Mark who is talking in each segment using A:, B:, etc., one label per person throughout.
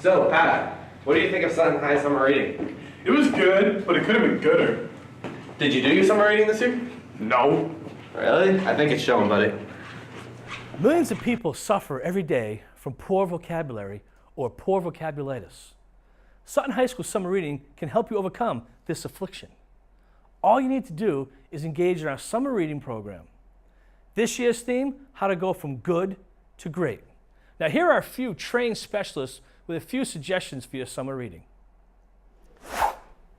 A: So, Pat, what do you think of Sutton High summer reading?
B: It was good, but it could have been gooder.
A: Did you do your summer reading this year?
B: No.
A: Really? I think it's showing, buddy.
C: Millions of people suffer every day from poor vocabulary or poor vocabulitis. Sutton High School summer reading can help you overcome this affliction. All you need to do is engage in our summer reading program. This year's theme, how to go from good to great. Now here are a few trained specialists with a few suggestions for your summer reading.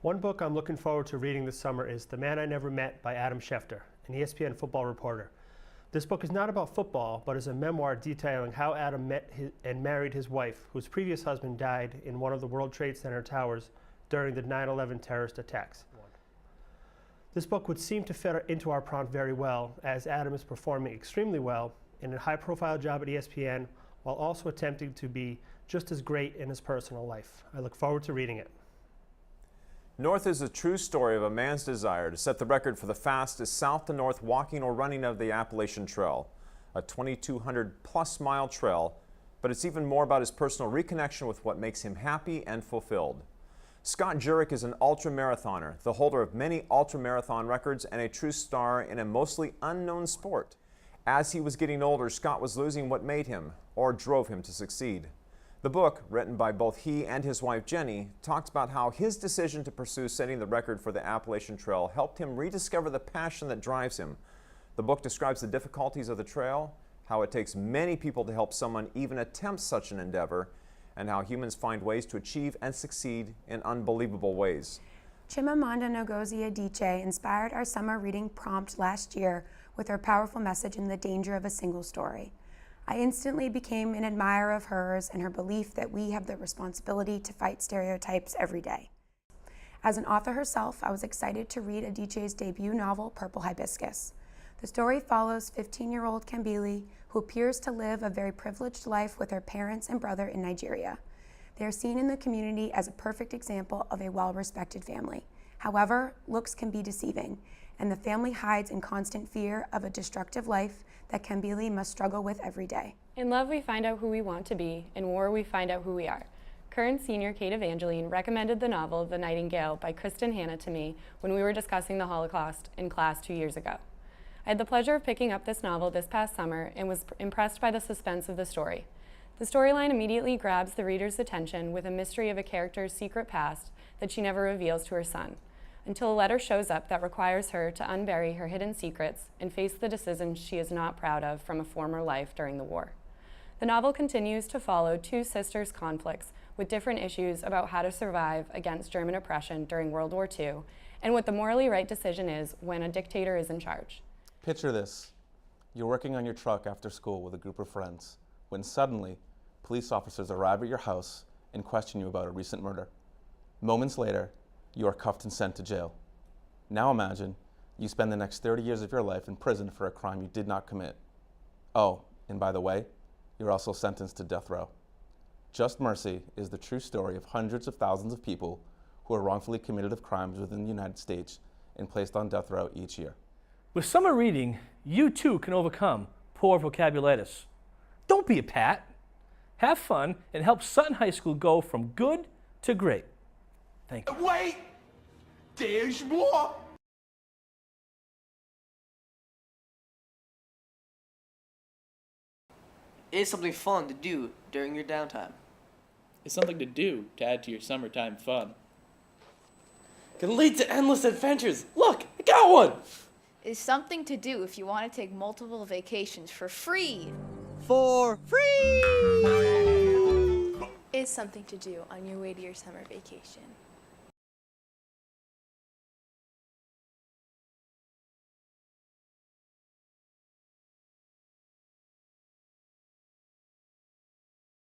D: One book I'm looking forward to reading this summer is The Man I Never Met by Adam Schefter, an ESPN football reporter. This book is not about football, but is a memoir detailing how Adam met and married his wife, whose previous husband died in one of the World Trade Center towers during the 9/11 terrorist attacks. This book would seem to fit into our prompt very well, as Adam is performing extremely well in a high-profile job at ESPN, while also attempting to be just as great in his personal life. I look forward to reading it.
E: North is a true story of a man's desire to set the record for the fastest south to north walking or running of the Appalachian Trail, a 2,200-plus mile trail, but it's even more about his personal reconnection with what makes him happy and fulfilled. Scott Jurek is an ultra-marathoner, the holder of many ultra-marathon records and a true star in a mostly unknown sport. As he was getting older, Scott was losing what made him, or drove him to succeed. The book, written by both he and his wife Jenny, talks about how his decision to pursue setting the record for the Appalachian Trail helped him rediscover the passion that drives him. The book describes the difficulties of the trail, how it takes many people to help someone even attempt such an endeavor, and how humans find ways to achieve and succeed in unbelievable ways.
F: Chimamanda Ngozi Adichie inspired our summer reading prompt last year with her powerful message in The Danger of a Single Story. I instantly became an admirer of hers and her belief that we have the responsibility to fight stereotypes every day. As an author herself, I was excited to read Adichie's debut novel, Purple Hibiscus. The story follows 15-year-old Kambili, who appears to live a very privileged life with her parents and brother in Nigeria. They are seen in the community as a perfect example of a well-respected family. However, looks can be deceiving, and the family hides in constant fear of a destructive life that Kambili must struggle with every day.
G: In love, we find out who we want to be. In war, we find out who we are. Current senior Kate Evangeline recommended the novel The Nightingale by Kristen Hanna to me when we were discussing the Holocaust in class 2 years ago. I had the pleasure of picking up this novel this past summer and was impressed by the suspense of the story. The storyline immediately grabs the reader's attention with a mystery of a character's secret past that she never reveals to her son, until a letter shows up that requires her to unbury her hidden secrets and face the decisions she is not proud of from a former life during the war. The novel continues to follow two sisters' conflicts with different issues about how to survive against German oppression during World War II and what the morally right decision is when a dictator is in charge.
H: Picture this. You're working on your truck after school with a group of friends when suddenly police officers arrive at your house and question you about a recent murder. Moments later, you are cuffed and sent to jail. Now imagine you spend the next 30 years of your life in prison for a crime you did not commit. Oh, and by the way, you're also sentenced to death row. Just Mercy is the true story of hundreds of thousands of people who are wrongfully convicted of crimes within the United States and placed on death row each year.
C: With summer reading, you too can overcome poor vocabulitis. Don't be a Pat. Have fun and help Sutton High School go from good to great. Thank you.
B: Wait! There's more!
I: It's something fun to do during your downtime.
J: It's something to do to add to your summertime fun.
I: Can lead to endless adventures. Look, I got one!
K: It's something to do if you want to take multiple vacations for free.
L: For free!
M: Is something to do on your way to your summer vacation.